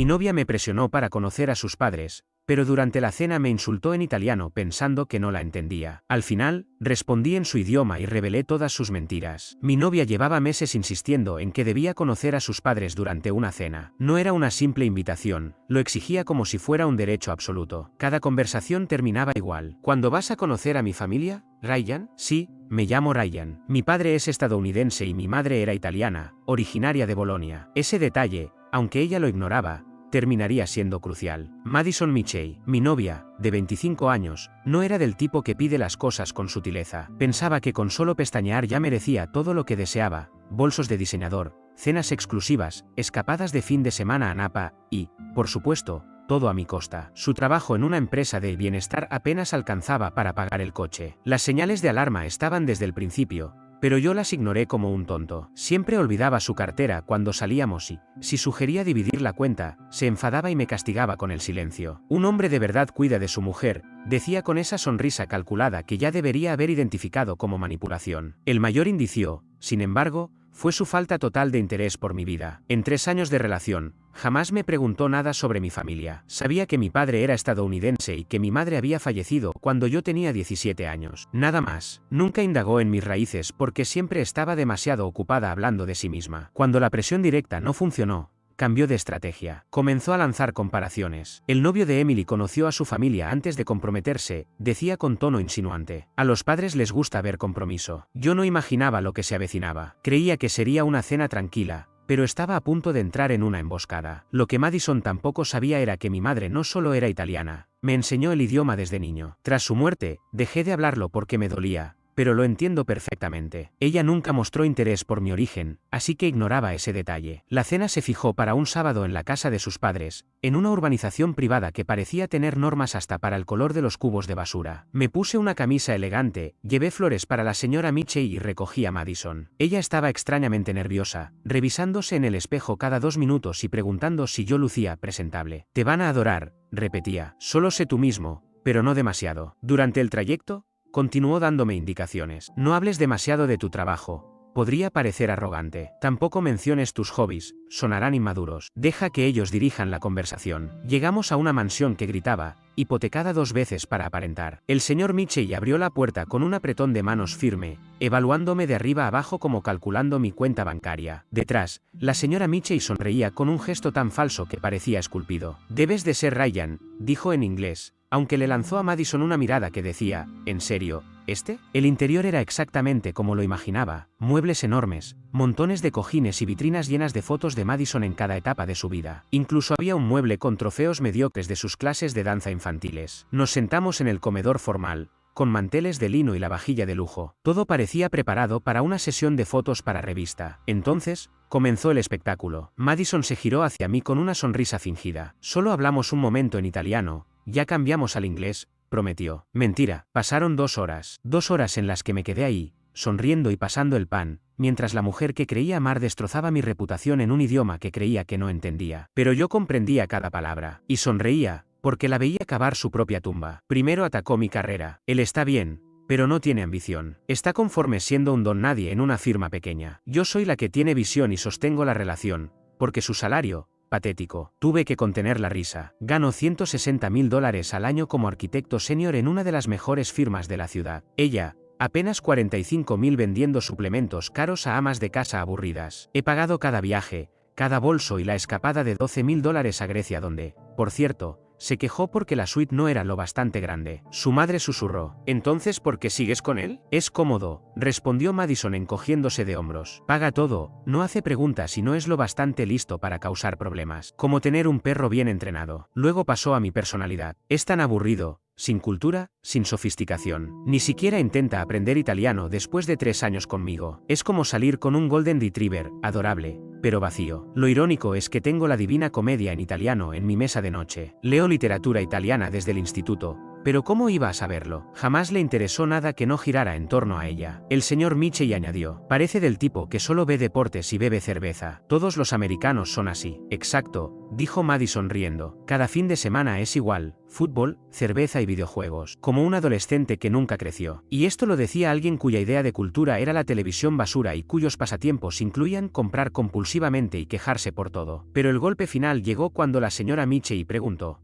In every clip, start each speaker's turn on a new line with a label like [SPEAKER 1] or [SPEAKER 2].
[SPEAKER 1] Mi novia me presionó para conocer a sus padres, pero durante la cena me insultó en italiano pensando que no la entendía. Al final, respondí en su idioma y revelé todas sus mentiras. Mi novia llevaba meses insistiendo en que debía conocer a sus padres durante una cena. No era una simple invitación, lo exigía como si fuera un derecho absoluto. Cada conversación terminaba igual. ¿Cuándo vas a conocer a mi familia, Ryan? Sí, me llamo Ryan. Mi padre es estadounidense y mi madre era italiana, originaria de Bolonia. Ese detalle, aunque ella lo ignoraba, terminaría siendo crucial. Madison Mitchell, mi novia, de 25 años, no era del tipo que pide las cosas con sutileza. Pensaba que con solo pestañear ya merecía todo lo que deseaba: bolsos de diseñador, cenas exclusivas, escapadas de fin de semana a Napa y, por supuesto, todo a mi costa. Su trabajo en una empresa de bienestar apenas alcanzaba para pagar el coche. Las señales de alarma estaban desde el principio, pero yo las ignoré como un tonto. Siempre olvidaba su cartera cuando salíamos y, si sugería dividir la cuenta, se enfadaba y me castigaba con el silencio. Un hombre de verdad cuida de su mujer, decía con esa sonrisa calculada que ya debería haber identificado como manipulación. El mayor indicio, sin embargo, fue su falta total de interés por mi vida. En 3 años de relación, jamás me preguntó nada sobre mi familia. Sabía que mi padre era estadounidense y que mi madre había fallecido cuando yo tenía 17 años. Nada más. Nunca indagó en mis raíces porque siempre estaba demasiado ocupada hablando de sí misma. Cuando la presión directa no funcionó, cambió de estrategia. Comenzó a lanzar comparaciones. El novio de Emily conoció a su familia antes de comprometerse, decía con tono insinuante. A los padres les gusta ver compromiso. Yo no imaginaba lo que se avecinaba. Creía que sería una cena tranquila, pero estaba a punto de entrar en una emboscada. Lo que Madison tampoco sabía era que mi madre no solo era italiana, me enseñó el idioma desde niño. Tras su muerte, dejé de hablarlo porque me dolía, pero lo entiendo perfectamente. Ella nunca mostró interés por mi origen, así que ignoraba ese detalle. La cena se fijó para un sábado en la casa de sus padres, en una urbanización privada que parecía tener normas hasta para el color de los cubos de basura. Me puse una camisa elegante, llevé flores para la señora Mitchell y recogí a Madison. Ella estaba extrañamente nerviosa, revisándose en el espejo cada 2 minutos y preguntando si yo lucía presentable. Te van a adorar, repetía. Solo sé tú mismo, pero no demasiado. Durante el trayecto, continuó dándome indicaciones. No hables demasiado de tu trabajo, podría parecer arrogante. Tampoco menciones tus hobbies, sonarán inmaduros. Deja que ellos dirijan la conversación. Llegamos a una mansión que gritaba, hipotecada 2 veces para aparentar. El señor Mitchell abrió la puerta con un apretón de manos firme, evaluándome de arriba a abajo como calculando mi cuenta bancaria. Detrás, la señora Mitchell sonreía con un gesto tan falso que parecía esculpido. Debes de ser Ryan, dijo en inglés, aunque le lanzó a Madison una mirada que decía, ¿en serio, este? El interior era exactamente como lo imaginaba, muebles enormes, montones de cojines y vitrinas llenas de fotos de Madison en cada etapa de su vida. Incluso había un mueble con trofeos mediocres de sus clases de danza infantiles. Nos sentamos en el comedor formal, con manteles de lino y la vajilla de lujo. Todo parecía preparado para una sesión de fotos para revista. Entonces, comenzó el espectáculo. Madison se giró hacia mí con una sonrisa fingida. Solo hablamos un momento en italiano, ya cambiamos al inglés, prometió. Mentira, pasaron 2 horas. 2 horas en las que me quedé ahí, sonriendo y pasando el pan, mientras la mujer que creía amar destrozaba mi reputación en un idioma que creía que no entendía. Pero yo comprendía cada palabra. Y sonreía, porque la veía cavar su propia tumba. Primero atacó mi carrera. Él está bien, pero no tiene ambición. Está conforme siendo un don nadie en una firma pequeña. Yo soy la que tiene visión y sostengo la relación, porque su salario, patético. Tuve que contener la risa. Gano $160,000 al año como arquitecto senior en una de las mejores firmas de la ciudad. Ella, apenas 45,000 vendiendo suplementos caros a amas de casa aburridas. He pagado cada viaje, cada bolso y la escapada de $12,000 a Grecia donde, por cierto, se quejó porque la suite no era lo bastante grande. Su madre susurró. ¿Entonces por qué sigues con él? Es cómodo, respondió Madison encogiéndose de hombros. Paga todo, no hace preguntas y no es lo bastante listo para causar problemas. Como tener un perro bien entrenado. Luego pasó a mi personalidad. Es tan aburrido, sin cultura, sin sofisticación. Ni siquiera intenta aprender italiano después de 3 años conmigo. Es como salir con un Golden Retriever, adorable, pero vacío. Lo irónico es que tengo la Divina Comedia en italiano en mi mesa de noche. Leo literatura italiana desde el instituto, pero ¿cómo iba a saberlo? Jamás le interesó nada que no girara en torno a ella. El señor Mitchell añadió. Parece del tipo que solo ve deportes y bebe cerveza. Todos los americanos son así. Exacto, dijo Madison riendo. Cada fin de semana es igual, fútbol, cerveza y videojuegos. como un adolescente que nunca creció. Y esto lo decía alguien cuya idea de cultura era la televisión basura y cuyos pasatiempos incluían comprar compulsivamente y quejarse por todo. Pero el golpe final llegó cuando la señora Michei preguntó: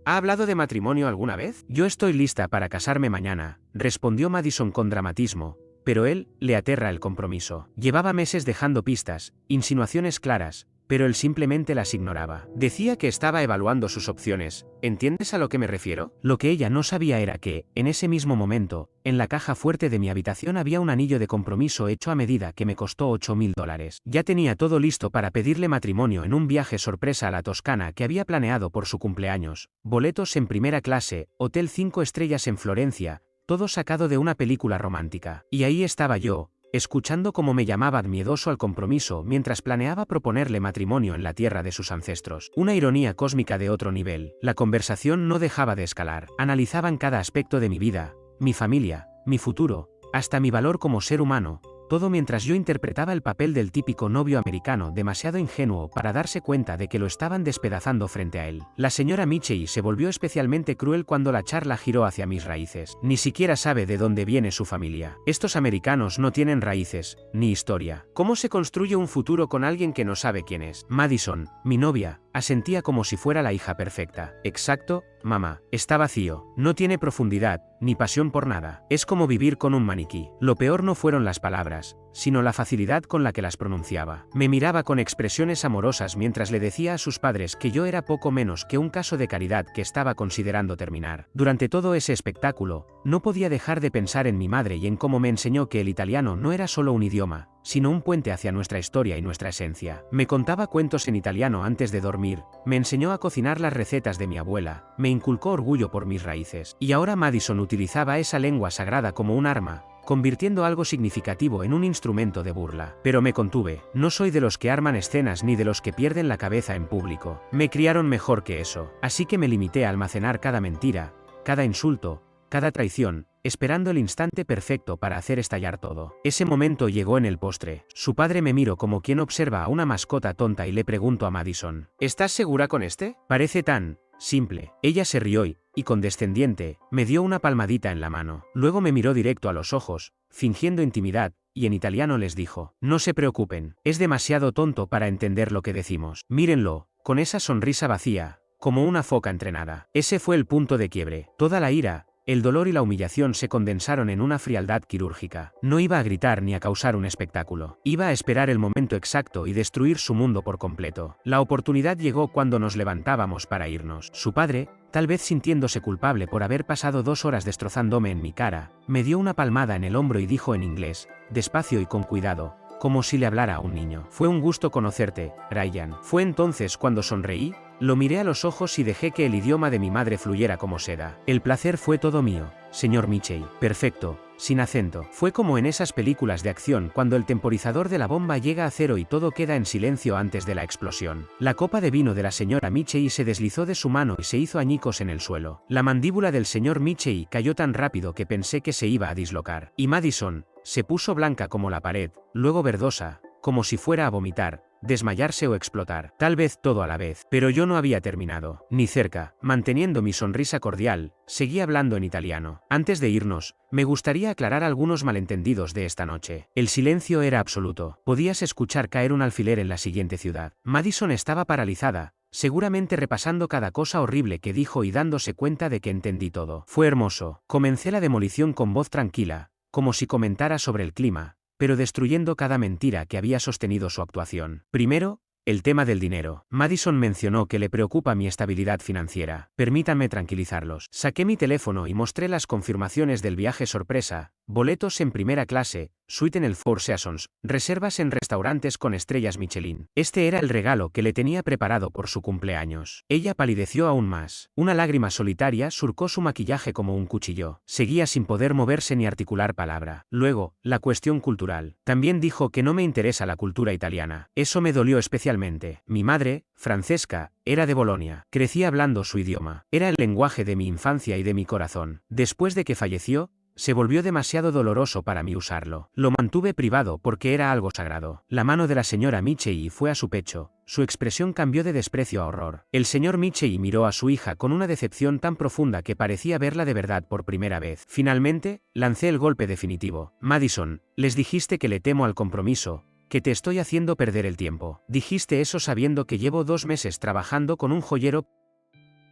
[SPEAKER 1] ¿ha hablado de matrimonio alguna vez? Yo estoy lista para casarme mañana, respondió Madison con dramatismo, pero él le aterra el compromiso. Llevaba meses dejando pistas, insinuaciones claras, pero él simplemente las ignoraba. Decía que estaba evaluando sus opciones. ¿Entiendes a lo que me refiero? Lo que ella no sabía era que, en ese mismo momento, en la caja fuerte de mi habitación había un anillo de compromiso hecho a medida que me costó $8.000. Ya tenía todo listo para pedirle matrimonio en un viaje sorpresa a la Toscana que había planeado por su cumpleaños, boletos en primera clase, hotel 5 estrellas en Florencia, todo sacado de una película romántica. Y ahí estaba yo, escuchando cómo me llamaba miedoso al compromiso mientras planeaba proponerle matrimonio en la tierra de sus ancestros. Una ironía cósmica de otro nivel. La conversación no dejaba de escalar. Analizaban cada aspecto de mi vida, mi familia, mi futuro, hasta mi valor como ser humano, todo mientras yo interpretaba el papel del típico novio americano demasiado ingenuo para darse cuenta de que lo estaban despedazando frente a él. La señora Michei se volvió especialmente cruel cuando la charla giró hacia mis raíces. Ni siquiera sabe de dónde viene su familia. Estos americanos no tienen raíces, ni historia. ¿Cómo se construye un futuro con alguien que no sabe quién es? Madison, mi novia, asentía como si fuera la hija perfecta. Exacto, mamá. Está vacío. No tiene profundidad, ni pasión por nada. Es como vivir con un maniquí. Lo peor no fueron las palabras, sino la facilidad con la que las pronunciaba. Me miraba con expresiones amorosas mientras le decía a sus padres que yo era poco menos que un caso de caridad que estaba considerando terminar. Durante todo ese espectáculo, no podía dejar de pensar en mi madre y en cómo me enseñó que el italiano no era solo un idioma, sino un puente hacia nuestra historia y nuestra esencia. Me contaba cuentos en italiano antes de dormir, me enseñó a cocinar las recetas de mi abuela, me inculcó orgullo por mis raíces. Y ahora Madison utilizaba esa lengua sagrada como un arma, convirtiendo algo significativo en un instrumento de burla. Pero me contuve. No soy de los que arman escenas ni de los que pierden la cabeza en público. Me criaron mejor que eso, así que me limité a almacenar cada mentira, cada insulto, cada traición, esperando el instante perfecto para hacer estallar todo. Ese momento llegó en el postre. Su padre me miró como quien observa a una mascota tonta y le preguntó a Madison: ¿estás segura con este? Parece tan simple. Ella se rió y condescendiente, me dio una palmadita en la mano. Luego me miró directo a los ojos, fingiendo intimidad, y en italiano les dijo: no se preocupen, es demasiado tonto para entender lo que decimos. Mírenlo, con esa sonrisa vacía, como una foca entrenada. Ese fue el punto de quiebre. Toda la ira, el dolor y la humillación se condensaron en una frialdad quirúrgica. No iba a gritar ni a causar un espectáculo. Iba a esperar el momento exacto y destruir su mundo por completo. La oportunidad llegó cuando nos levantábamos para irnos. Su padre, tal vez sintiéndose culpable por haber pasado 2 horas destrozándome en mi cara, me dio una palmada en el hombro y dijo en inglés, despacio y con cuidado, como si le hablara a un niño: fue un gusto conocerte, Ryan. Fue entonces cuando sonreí, lo miré a los ojos y dejé que el idioma de mi madre fluyera como seda. El placer fue todo mío, señor Michei. Perfecto, sin acento. Fue como en esas películas de acción cuando el temporizador de la bomba llega a cero y todo queda en silencio antes de la explosión. La copa de vino de la señora Michei se deslizó de su mano y se hizo añicos en el suelo. La mandíbula del señor Michei cayó tan rápido que pensé que se iba a dislocar. Y Madison se puso blanca como la pared, luego verdosa, como si fuera a vomitar, desmayarse o explotar. Tal vez todo a la vez. Pero yo no había terminado. Ni cerca. Manteniendo mi sonrisa cordial, seguí hablando en italiano. Antes de irnos, me gustaría aclarar algunos malentendidos de esta noche. El silencio era absoluto. Podías escuchar caer un alfiler en la siguiente ciudad. Madison estaba paralizada, seguramente repasando cada cosa horrible que dijo y dándose cuenta de que entendí todo. Fue hermoso. Comencé la demolición con voz tranquila, como si comentara sobre el clima, pero destruyendo cada mentira que había sostenido su actuación. Primero, el tema del dinero. Madison mencionó que le preocupa mi estabilidad financiera. Permítanme tranquilizarlos. Saqué mi teléfono y mostré las confirmaciones del viaje sorpresa, boletos en primera clase, suite en el Four Seasons, reservas en restaurantes con estrellas Michelin. Este era el regalo que le tenía preparado por su cumpleaños. Ella palideció aún más. Una lágrima solitaria surcó su maquillaje como un cuchillo. Seguía sin poder moverse ni articular palabra. Luego, la cuestión cultural. También dijo que no me interesa la cultura italiana. Eso me dolió especialmente. Mi madre, Francesca, era de Bolonia. Crecí hablando su idioma. Era el lenguaje de mi infancia y de mi corazón. Después de que falleció, se volvió demasiado doloroso para mí usarlo. Lo mantuve privado porque era algo sagrado. La mano de la señora Michei fue a su pecho. Su expresión cambió de desprecio a horror. El señor Michei miró a su hija con una decepción tan profunda que parecía verla de verdad por primera vez. Finalmente, lancé el golpe definitivo. Madison, les dijiste que le temo al compromiso, que te estoy haciendo perder el tiempo. Dijiste eso sabiendo que llevo 2 meses trabajando con un joyero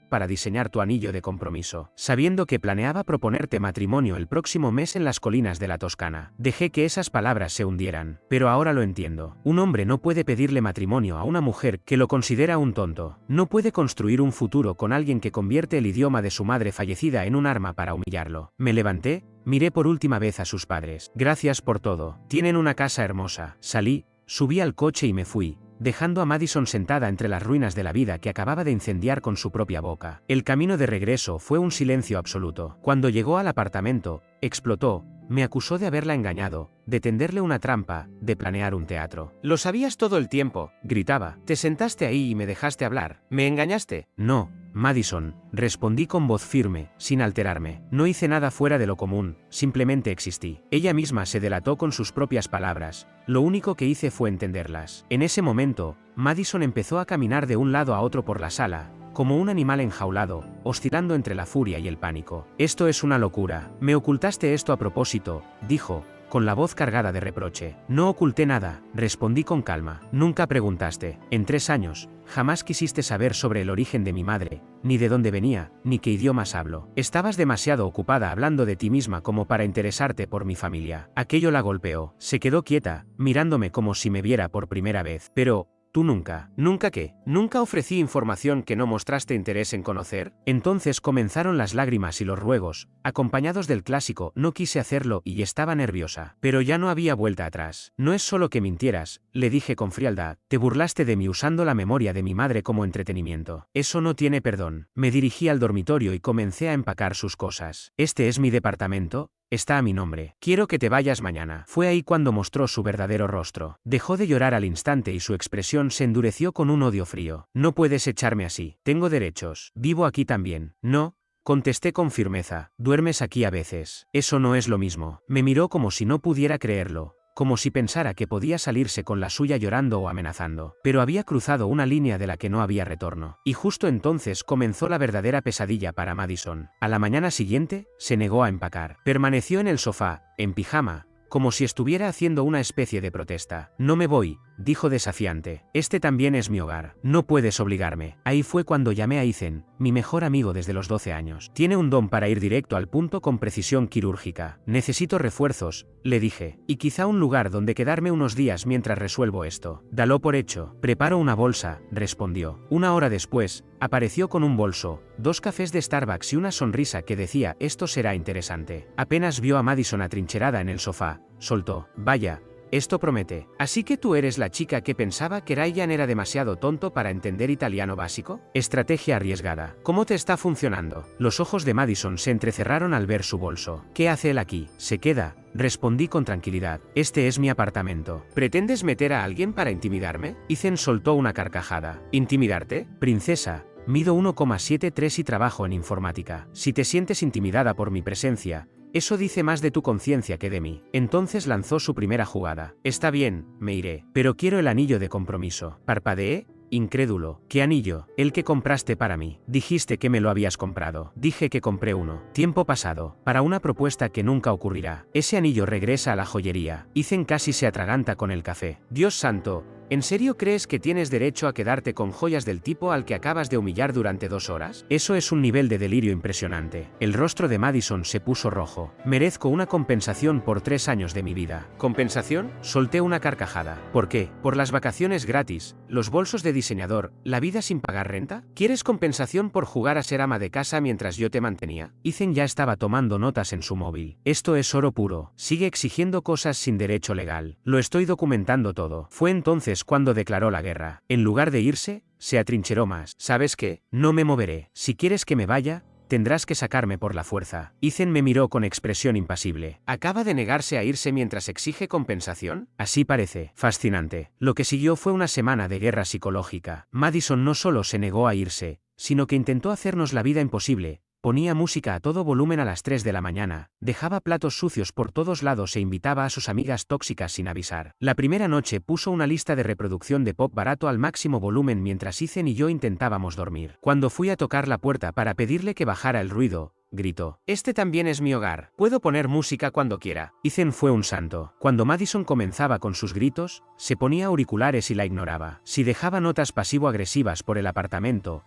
[SPEAKER 1] para diseñar tu anillo de compromiso, sabiendo que planeaba proponerte matrimonio el próximo mes en las colinas de la Toscana. Dejé que esas palabras se hundieran, pero ahora lo entiendo. Un hombre no puede pedirle matrimonio a una mujer que lo considera un tonto. No puede construir un futuro con alguien que convierte el idioma de su madre fallecida en un arma para humillarlo. Me levanté, miré por última vez a sus padres. Gracias por todo. Tienen una casa hermosa. Salí, subí al coche y me fui, dejando a Madison sentada entre las ruinas de la vida que acababa de incendiar con su propia boca. El camino de regreso fue un silencio absoluto. Cuando llegó al apartamento, explotó. Me acusó de haberla engañado, de tenderle una trampa, de planear un teatro. «Lo sabías todo el tiempo», gritaba. «Te sentaste ahí y me dejaste hablar. ¿Me engañaste?» «No, Madison», respondí con voz firme, sin alterarme. «No hice nada fuera de lo común, simplemente existí». Ella misma se delató con sus propias palabras. Lo único que hice fue entenderlas. En ese momento, Madison empezó a caminar de un lado a otro por la sala, como un animal enjaulado, oscilando entre la furia y el pánico. «Esto es una locura. Me ocultaste esto a propósito», dijo, con la voz cargada de reproche. «No oculté nada», respondí con calma. «Nunca preguntaste. En 3 años, jamás quisiste saber sobre el origen de mi madre, ni de dónde venía, ni qué idiomas hablo. Estabas demasiado ocupada hablando de ti misma como para interesarte por mi familia». Aquello la golpeó. Se quedó quieta, mirándome como si me viera por primera vez. «Pero tú nunca». «¿Nunca qué? ¿Nunca ofrecí información que no mostraste interés en conocer?» Entonces comenzaron las lágrimas y los ruegos, acompañados del clásico «no quise hacerlo» y estaba nerviosa. Pero ya no había vuelta atrás. «No es solo que mintieras», le dije con frialdad. «Te burlaste de mí usando la memoria de mi madre como entretenimiento. Eso no tiene perdón». Me dirigí al dormitorio y comencé a empacar sus cosas. «Este es mi departamento. Está a mi nombre. Quiero que te vayas mañana». Fue ahí cuando mostró su verdadero rostro. Dejó de llorar al instante y su expresión se endureció con un odio frío. «No puedes echarme así. Tengo derechos. Vivo aquí también». «No», contesté con firmeza. «Duermes aquí a veces». «Eso no es lo mismo». Me miró como si no pudiera creerlo, como si pensara que podía salirse con la suya llorando o amenazando. Pero había cruzado una línea de la que no había retorno. Y justo entonces comenzó la verdadera pesadilla para Madison. A la mañana siguiente, se negó a empacar. Permaneció en el sofá, en pijama, como si estuviera haciendo una especie de protesta. «No me voy», dijo desafiante. «Este también es mi hogar. No puedes obligarme». Ahí fue cuando llamé a Ethan, mi mejor amigo desde los 12 años. Tiene un don para ir directo al punto con precisión quirúrgica. «Necesito refuerzos», le dije, «y quizá un lugar donde quedarme unos días mientras resuelvo esto». «Dalo por hecho». «Preparo una bolsa», respondió. 1 hora después, apareció con un bolso, 2 cafés de Starbucks y una sonrisa que decía «esto será interesante». Apenas vio a Madison atrincherada en el sofá, soltó. «Vaya, esto promete. ¿Así que tú eres la chica que pensaba que Ryan era demasiado tonto para entender italiano básico? Estrategia arriesgada. ¿Cómo te está funcionando?» Los ojos de Madison se entrecerraron al ver su bolso. «¿Qué hace él aquí?» «Se queda», respondí con tranquilidad. «Este es mi apartamento». «¿Pretendes meter a alguien para intimidarme?» Ethan soltó una carcajada. «¿Intimidarte? Princesa, mido 1,73 y trabajo en informática. Si te sientes intimidada por mi presencia, eso dice más de tu conciencia que de mí». Entonces lanzó su primera jugada. «Está bien, me iré. Pero quiero el anillo de compromiso». Parpadeé, incrédulo. «¿Qué anillo?» «El que compraste para mí». «Dijiste que me lo habías comprado». «Dije que compré uno. Tiempo pasado. Para una propuesta que nunca ocurrirá. Ese anillo regresa a la joyería». Ethan casi se atraganta con el café. «Dios santo. ¿En serio crees que tienes derecho a quedarte con joyas del tipo al que acabas de humillar durante 2 horas? Eso es un nivel de delirio impresionante». El rostro de Madison se puso rojo. «Merezco una compensación por 3 años de mi vida». ¿Compensación? Solté una carcajada. ¿Por qué? ¿Por las vacaciones gratis, los bolsos de diseñador, la vida sin pagar renta? ¿Quieres compensación por jugar a ser ama de casa mientras yo te mantenía?» Ethan ya estaba tomando notas en su móvil. «Esto es oro puro. Sigue exigiendo cosas sin derecho legal. Lo estoy documentando todo». Fue entonces cuando declaró la guerra. En lugar de irse, se atrincheró más. «¿Sabes qué? No me moveré. Si quieres que me vaya, tendrás que sacarme por la fuerza». Ethan me miró con expresión impasible. ¿Acaba de negarse a irse mientras exige compensación? Así parece. Fascinante. Lo que siguió fue una semana de guerra psicológica. Madison no solo se negó a irse, sino que intentó hacernos la vida imposible, ponía música a todo volumen a las 3 de la mañana, dejaba platos sucios por todos lados e invitaba a sus amigas tóxicas sin avisar. La primera noche puso una lista de reproducción de pop barato al máximo volumen mientras Ethan y yo intentábamos dormir. Cuando fui a tocar la puerta para pedirle que bajara el ruido, gritó: «Este también es mi hogar. Puedo poner música cuando quiera». Ethan fue un santo. Cuando Madison comenzaba con sus gritos, se ponía auriculares y la ignoraba. Si dejaba notas pasivo-agresivas por el apartamento,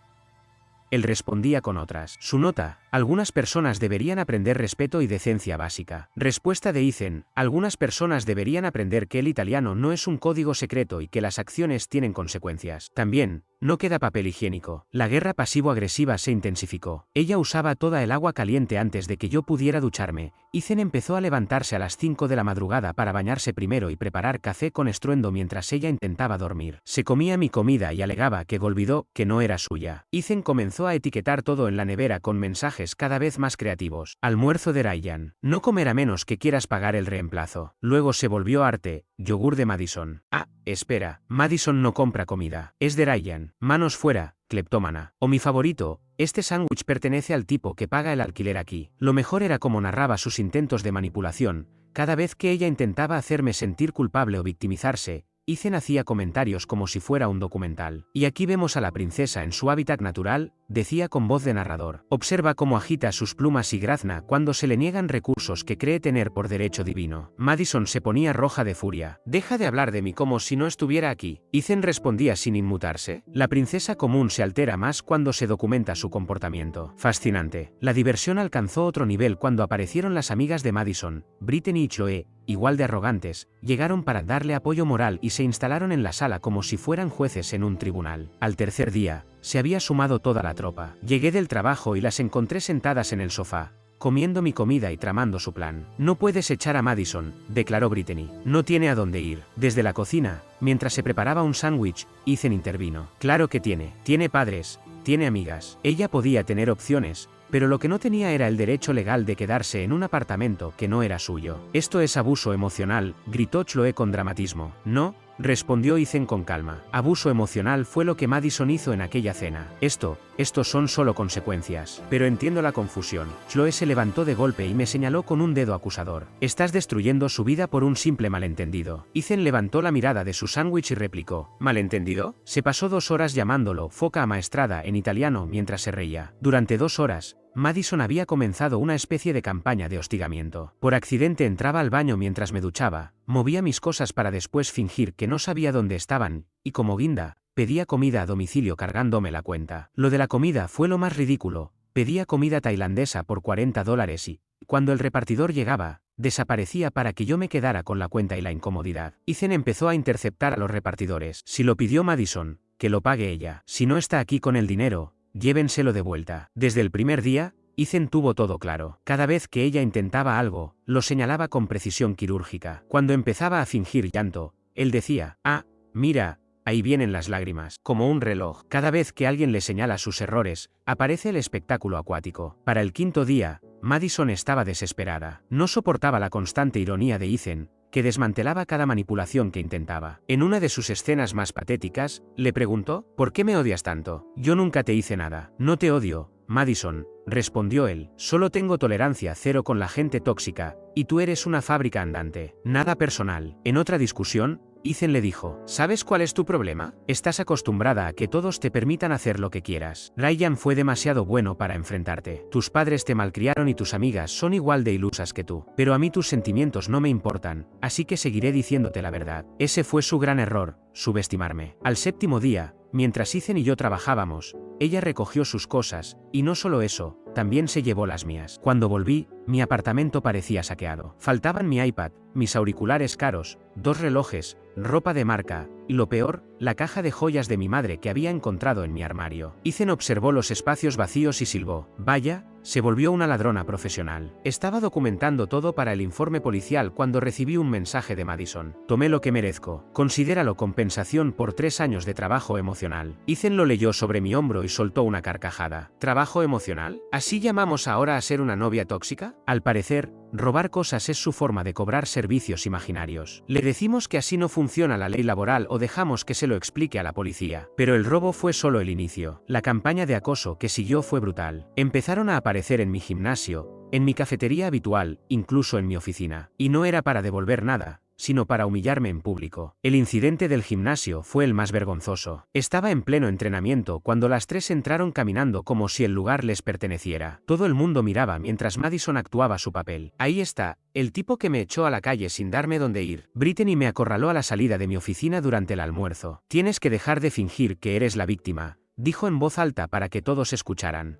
[SPEAKER 1] él respondía con otras. Su nota: algunas personas deberían aprender respeto y decencia básica. Respuesta de Ethan: algunas personas deberían aprender que el italiano no es un código secreto y que las acciones tienen consecuencias. También, no queda papel higiénico. La guerra pasivo-agresiva se intensificó. Ella usaba toda el agua caliente antes de que yo pudiera ducharme. Ethan empezó a levantarse a las 5 de la madrugada para bañarse primero y preparar café con estruendo mientras ella intentaba dormir. Se comía mi comida y alegaba que olvidó que no era suya. Ethan comenzó a etiquetar todo en la nevera con mensajes cada vez más creativos. Almuerzo de Ryan. No comer a menos que quieras pagar el reemplazo. Luego se volvió arte. Yogur de Madison. Ah, espera. Madison no compra comida. Es de Ryan. Manos fuera, cleptómana. O mi favorito: este sándwich pertenece al tipo que paga el alquiler aquí. Lo mejor era cómo narraba sus intentos de manipulación. Cada vez que ella intentaba hacerme sentir culpable o victimizarse, Ethan hacía comentarios como si fuera un documental. «Y aquí vemos a la princesa en su hábitat natural», decía con voz de narrador. «Observa cómo agita sus plumas y grazna cuando se le niegan recursos que cree tener por derecho divino». Madison se ponía roja de furia. «Deja de hablar de mí como si no estuviera aquí». Ethan respondía sin inmutarse. La princesa común se altera más cuando se documenta su comportamiento. Fascinante. La diversión alcanzó otro nivel cuando aparecieron las amigas de Madison, Brittany y Chloe, igual de arrogantes. Llegaron para darle apoyo moral y se instalaron en la sala como si fueran jueces en un tribunal. Al tercer día, se había sumado toda la tropa. Llegué del trabajo y las encontré sentadas en el sofá, comiendo mi comida y tramando su plan. «No puedes echar a Madison», declaró Brittany. «No tiene a dónde ir». Desde la cocina, mientras se preparaba un sándwich, Ethan intervino. «Claro que tiene. Tiene padres, tiene amigas. Ella podía tener opciones, pero lo que no tenía era el derecho legal de quedarse en un apartamento que no era suyo». «Esto es abuso emocional», gritó Chloe con dramatismo. «No», respondió Ethan con calma. «Abuso emocional fue lo que Madison hizo en aquella cena. Estos son solo consecuencias». «Pero entiendo la confusión». Chloe se levantó de golpe y me señaló con un dedo acusador. «Estás destruyendo su vida por un simple malentendido». Ethan levantó la mirada de su sándwich y replicó: «¿Malentendido?». Se pasó 2 horas llamándolo foca amaestrada en italiano mientras se reía. Durante 2 horas, Madison había comenzado una especie de campaña de hostigamiento. Por accidente entraba al baño mientras me duchaba, movía mis cosas para después fingir que no sabía dónde estaban, y como guinda, pedía comida a domicilio cargándome la cuenta. Lo de la comida fue lo más ridículo. Pedía comida tailandesa por $40 y, cuando el repartidor llegaba, desaparecía para que yo me quedara con la cuenta y la incomodidad. Ethan empezó a interceptar a los repartidores. «Si lo pidió Madison, que lo pague ella. Si no está aquí con el dinero, llévenselo de vuelta». Desde el primer día, Ethan tuvo todo claro. Cada vez que ella intentaba algo, lo señalaba con precisión quirúrgica. Cuando empezaba a fingir llanto, él decía: «Ah, mira, ahí vienen las lágrimas». Como un reloj. Cada vez que alguien le señala sus errores, aparece el espectáculo acuático. Para el 5.º día, Madison estaba desesperada. No soportaba la constante ironía de Ethan, que desmantelaba cada manipulación que intentaba. En una de sus escenas más patéticas, le preguntó: «¿Por qué me odias tanto?». «Yo nunca te hice nada». «No te odio, Madison», respondió él. «Solo tengo tolerancia cero con la gente tóxica, y tú eres una fábrica andante. Nada personal». En otra discusión, Ethan le dijo: «¿Sabes cuál es tu problema? Estás acostumbrada a que todos te permitan hacer lo que quieras. Ryan fue demasiado bueno para enfrentarte. Tus padres te malcriaron y tus amigas son igual de ilusas que tú. Pero a mí tus sentimientos no me importan, así que seguiré diciéndote la verdad». Ese fue su gran error, subestimarme. Al 7.º día, mientras Ethan y yo trabajábamos, ella recogió sus cosas, y no solo eso, también se llevó las mías. Cuando volví, mi apartamento parecía saqueado. Faltaban mi iPad, mis auriculares caros, 2 relojes, ropa de marca, y lo peor, la caja de joyas de mi madre que había encontrado en mi armario. Ethan observó los espacios vacíos y silbó: «Vaya, se volvió una ladrona profesional». Estaba documentando todo para el informe policial cuando recibí un mensaje de Madison. «Tomé lo que merezco. Considéralo compensación por 3 años de trabajo emocional». Ethan lo leyó sobre mi hombro y soltó una carcajada. «¿Trabajo emocional? ¿Así llamamos ahora a ser una novia tóxica?». Al parecer, robar cosas es su forma de cobrar servicios imaginarios. Le decimos que así no funciona la ley laboral o dejamos que se se lo explique a la policía. Pero el robo fue solo el inicio. La campaña de acoso que siguió fue brutal. Empezaron a aparecer en mi gimnasio, en mi cafetería habitual, incluso en mi oficina. Y no era para devolver nada, sino para humillarme en público. El incidente del gimnasio fue el más vergonzoso. Estaba en pleno entrenamiento cuando las tres entraron caminando como si el lugar les perteneciera. Todo el mundo miraba mientras Madison actuaba su papel. Ahí está, el tipo que me echó a la calle sin darme dónde ir. Brittany me acorraló a la salida de mi oficina durante el almuerzo. Tienes que dejar de fingir que eres la víctima, dijo en voz alta para que todos escucharan.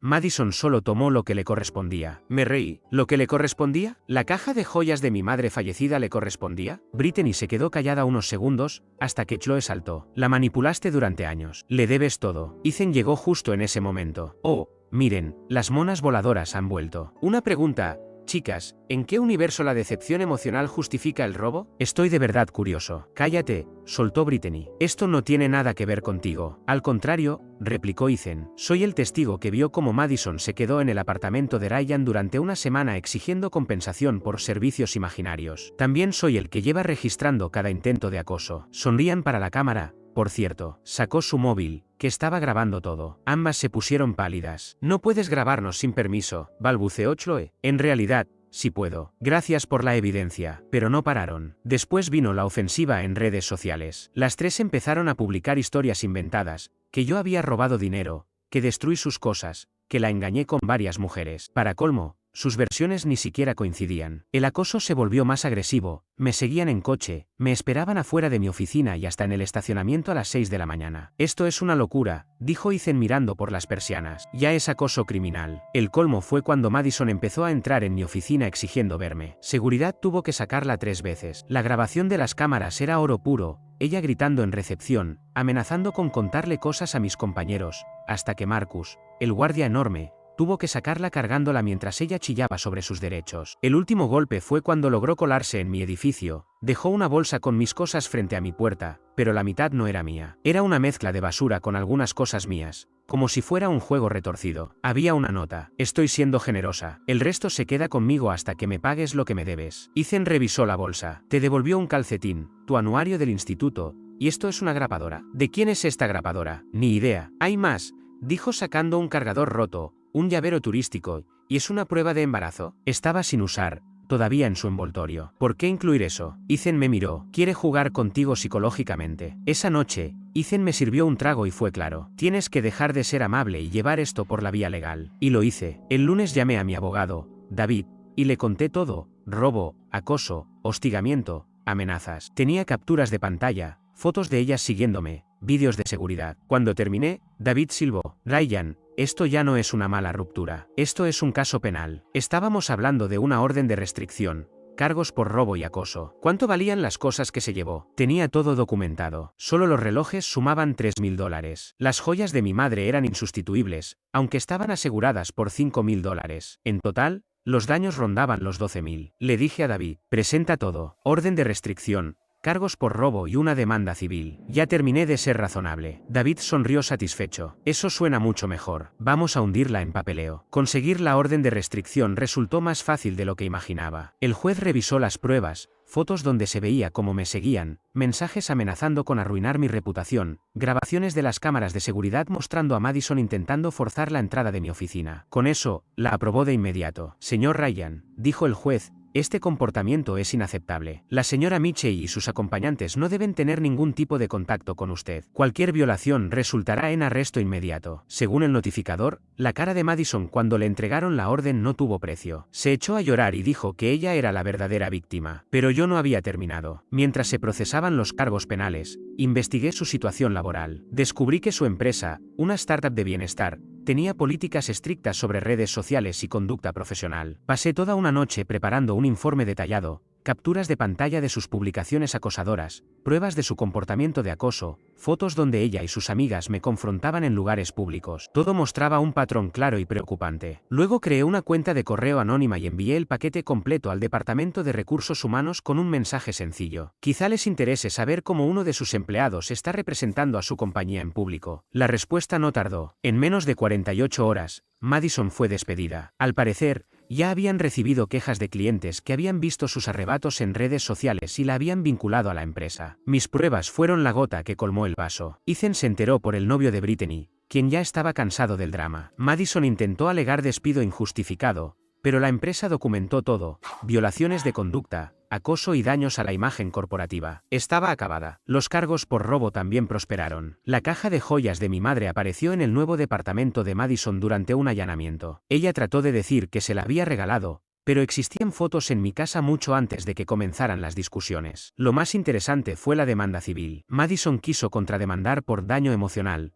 [SPEAKER 1] Madison solo tomó lo que le correspondía. Me reí. ¿Lo que le correspondía? ¿La caja de joyas de mi madre fallecida le correspondía? Brittany se quedó callada unos segundos, hasta que Chloe saltó. La manipulaste durante años. Le debes todo. Ethan llegó justo en ese momento. Oh, miren, las monas voladoras han vuelto. Una pregunta. Chicas, ¿en qué universo la decepción emocional justifica el robo? Estoy de verdad curioso. Cállate, soltó Brittany. Esto no tiene nada que ver contigo. Al contrario, replicó Ethan. Soy el testigo que vio cómo Madison se quedó en el apartamento de Ryan durante una semana exigiendo compensación por servicios imaginarios. También soy el que lleva registrando cada intento de acoso. Sonrían para la cámara. Por cierto, sacó su móvil, que estaba grabando todo. Ambas se pusieron pálidas. No puedes grabarnos sin permiso, balbuceó Chloe. En realidad, sí puedo. Gracias por la evidencia. Pero no pararon. Después vino la ofensiva en redes sociales. Las tres empezaron a publicar historias inventadas, que yo había robado dinero, que destruí sus cosas, que la engañé con varias mujeres. Para colmo, sus versiones ni siquiera coincidían. El acoso se volvió más agresivo, me seguían en coche, me esperaban afuera de mi oficina y hasta en el estacionamiento a las 6 de la mañana. Esto es una locura, dijo Ethan mirando por las persianas. Ya es acoso criminal. El colmo fue cuando Madison empezó a entrar en mi oficina exigiendo verme. Seguridad tuvo que sacarla 3 veces. La grabación de las cámaras era oro puro, ella gritando en recepción, amenazando con contarle cosas a mis compañeros, hasta que Marcus, el guardia enorme, tuvo que sacarla cargándola mientras ella chillaba sobre sus derechos. El último golpe fue cuando logró colarse en mi edificio. Dejó una bolsa con mis cosas frente a mi puerta, pero la mitad no era mía. Era una mezcla de basura con algunas cosas mías, como si fuera un juego retorcido. Había una nota. Estoy siendo generosa. El resto se queda conmigo hasta que me pagues lo que me debes. Ethan revisó la bolsa. Te devolvió un calcetín, tu anuario del instituto, y esto es una grapadora. ¿De quién es esta grapadora? Ni idea. Hay más, dijo sacando un cargador roto, un llavero turístico, y es una prueba de embarazo. Estaba sin usar, todavía en su envoltorio. ¿Por qué incluir eso? Ethan me miró. Quiere jugar contigo psicológicamente. Esa noche, Ethan me sirvió un trago y fue claro. Tienes que dejar de ser amable y llevar esto por la vía legal. Y lo hice. El lunes llamé a mi abogado, David, y le conté todo. Robo, acoso, hostigamiento, amenazas. Tenía capturas de pantalla, fotos de ellas siguiéndome, vídeos de seguridad. Cuando terminé, David silbó. Ryan, esto ya no es una mala ruptura. Esto es un caso penal. Estábamos hablando de una orden de restricción, cargos por robo y acoso. ¿Cuánto valían las cosas que se llevó? Tenía todo documentado. Solo los relojes sumaban $3.000. Las joyas de mi madre eran insustituibles, aunque estaban aseguradas por $5.000. En total, los daños rondaban los 12.000. Le dije a David, presenta todo. Orden de restricción, cargos por robo y una demanda civil. Ya terminé de ser razonable. David sonrió satisfecho. Eso suena mucho mejor. Vamos a hundirla en papeleo. Conseguir la orden de restricción resultó más fácil de lo que imaginaba. El juez revisó las pruebas, fotos donde se veía cómo me seguían, mensajes amenazando con arruinar mi reputación, grabaciones de las cámaras de seguridad mostrando a Madison intentando forzar la entrada de mi oficina. Con eso, la aprobó de inmediato. Señor Ryan, dijo el juez, este comportamiento es inaceptable. La señora Mitchell y sus acompañantes no deben tener ningún tipo de contacto con usted. Cualquier violación resultará en arresto inmediato. Según el notificador, la cara de Madison cuando le entregaron la orden no tuvo precio. Se echó a llorar y dijo que ella era la verdadera víctima. Pero yo no había terminado. Mientras se procesaban los cargos penales, investigué su situación laboral. Descubrí que su empresa, una startup de bienestar, tenía políticas estrictas sobre redes sociales y conducta profesional. Pasé toda una noche preparando un informe detallado, capturas de pantalla de sus publicaciones acosadoras, pruebas de su comportamiento de acoso, fotos donde ella y sus amigas me confrontaban en lugares públicos. Todo mostraba un patrón claro y preocupante. Luego creé una cuenta de correo anónima y envié el paquete completo al Departamento de Recursos Humanos con un mensaje sencillo. Quizá les interese saber cómo uno de sus empleados está representando a su compañía en público. La respuesta no tardó. En menos de 48 horas, Madison fue despedida. Al parecer, Ya habían recibido quejas de clientes que habían visto sus arrebatos en redes sociales y la habían vinculado a la empresa. Mis pruebas fueron la gota que colmó el vaso. Ethan se enteró por el novio de Brittany, quien ya estaba cansado del drama. Madison intentó alegar despido injustificado, pero la empresa documentó todo: violaciones de conducta, acoso y daños a la imagen corporativa. Estaba acabada. Los cargos por robo también prosperaron. La caja de joyas de mi madre apareció en el nuevo departamento de Madison durante un allanamiento. Ella trató de decir que se la había regalado, pero existían fotos en mi casa mucho antes de que comenzaran las discusiones. Lo más interesante fue la demanda civil. Madison quiso contrademandar por daño emocional,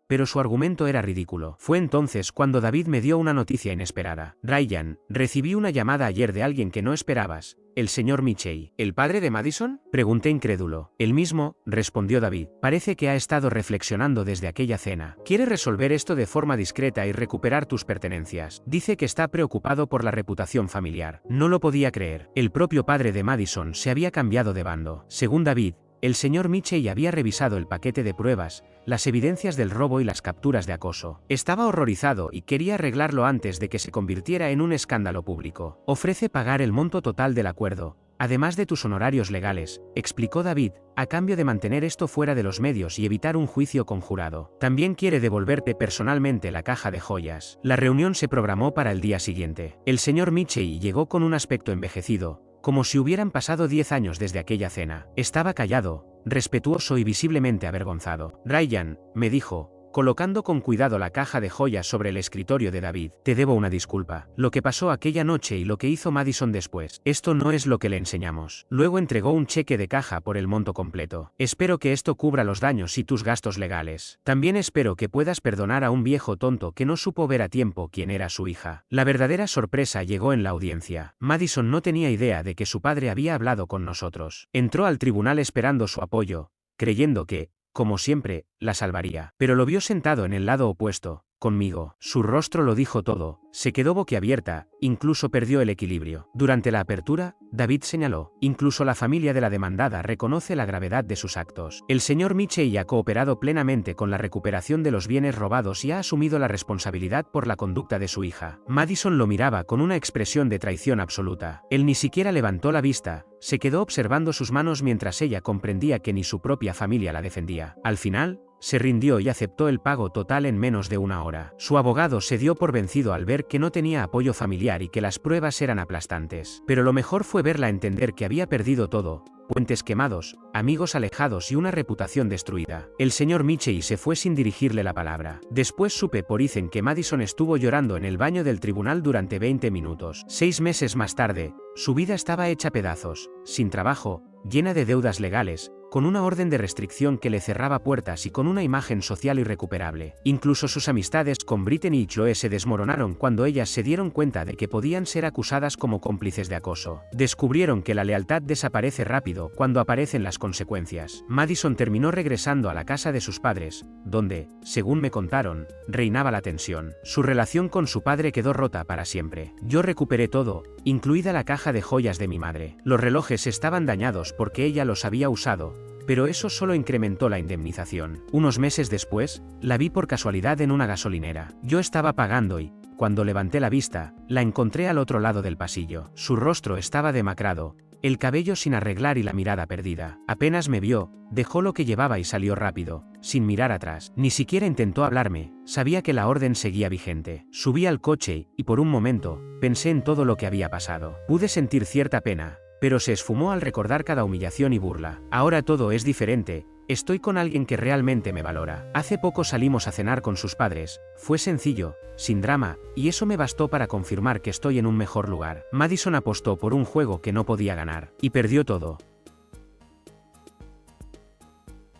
[SPEAKER 1] pero su argumento era ridículo. Fue entonces cuando David me dio una noticia inesperada. Ryan, recibí una llamada ayer de alguien que no esperabas, el señor Mitchell. ¿El padre de Madison?, pregunté incrédulo. El mismo, respondió David. Parece que ha estado reflexionando desde aquella cena. Quiere resolver esto de forma discreta y recuperar tus pertenencias. Dice que está preocupado por la reputación familiar. No lo podía creer. El propio padre de Madison se había cambiado de bando. Según David, el señor Mitchell había revisado el paquete de pruebas, las evidencias del robo y las capturas de acoso. Estaba horrorizado y quería arreglarlo antes de que se convirtiera en un escándalo público. Ofrece pagar el monto total del acuerdo, además de tus honorarios legales, explicó David, a cambio de mantener esto fuera de los medios y evitar un juicio conjurado. También quiere devolverte personalmente la caja de joyas. La reunión se programó para el día siguiente. El señor Mitchell llegó con un aspecto envejecido, como si hubieran pasado 10 años desde aquella cena. Estaba callado, respetuoso y visiblemente avergonzado. Ryan, me dijo, colocando con cuidado la caja de joyas sobre el escritorio de David, te debo una disculpa. Lo que pasó aquella noche y lo que hizo Madison después, esto no es lo que le enseñamos. Luego entregó un cheque de caja por el monto completo. Espero que esto cubra los daños y tus gastos legales. También espero que puedas perdonar a un viejo tonto que no supo ver a tiempo quién era su hija. La verdadera sorpresa llegó en la audiencia. Madison no tenía idea de que su padre había hablado con nosotros. Entró al tribunal esperando su apoyo, creyendo que, como siempre, la salvaría. Pero lo vio sentado en el lado opuesto, conmigo. Su rostro lo dijo todo. Se quedó boquiabierta, incluso perdió el equilibrio. Durante la apertura, David señaló, incluso la familia de la demandada reconoce la gravedad de sus actos. El señor Mitchell ha cooperado plenamente con la recuperación de los bienes robados y ha asumido la responsabilidad por la conducta de su hija. Madison lo miraba con una expresión de traición absoluta. Él ni siquiera levantó la vista, se quedó observando sus manos mientras ella comprendía que ni su propia familia la defendía. Al final, se rindió y aceptó el pago total en menos de una hora. Su abogado se dio por vencido al ver que no tenía apoyo familiar y que las pruebas eran aplastantes. Pero lo mejor fue verla entender que había perdido todo: puentes quemados, amigos alejados y una reputación destruida. El señor Mitchell se fue sin dirigirle la palabra. Después supe por Ethan que Madison estuvo llorando en el baño del tribunal durante 20 minutos. 6 meses más tarde, su vida estaba hecha pedazos, sin trabajo, llena de deudas legales, con una orden de restricción que le cerraba puertas y con una imagen social irrecuperable. Incluso sus amistades con Brittany y Chloe se desmoronaron cuando ellas se dieron cuenta de que podían ser acusadas como cómplices de acoso. Descubrieron que la lealtad desaparece rápido cuando aparecen las consecuencias. Madison terminó regresando a la casa de sus padres, donde, según me contaron, reinaba la tensión. Su relación con su padre quedó rota para siempre. Yo recuperé todo, incluida la caja de joyas de mi madre. Los relojes estaban dañados porque ella los había usado, pero eso solo incrementó la indemnización. Unos meses después, la vi por casualidad en una gasolinera. Yo estaba pagando y, cuando levanté la vista, la encontré al otro lado del pasillo. Su rostro estaba demacrado, el cabello sin arreglar y la mirada perdida. Apenas me vio, dejó lo que llevaba y salió rápido, sin mirar atrás. Ni siquiera intentó hablarme, sabía que la orden seguía vigente. Subí al coche y por un momento, pensé en todo lo que había pasado. Pude sentir cierta pena, pero se esfumó al recordar cada humillación y burla. Ahora todo es diferente, estoy con alguien que realmente me valora. Hace poco salimos a cenar con sus padres, fue sencillo, sin drama, y eso me bastó para confirmar que estoy en un mejor lugar. Madison apostó por un juego que no podía ganar, y perdió todo.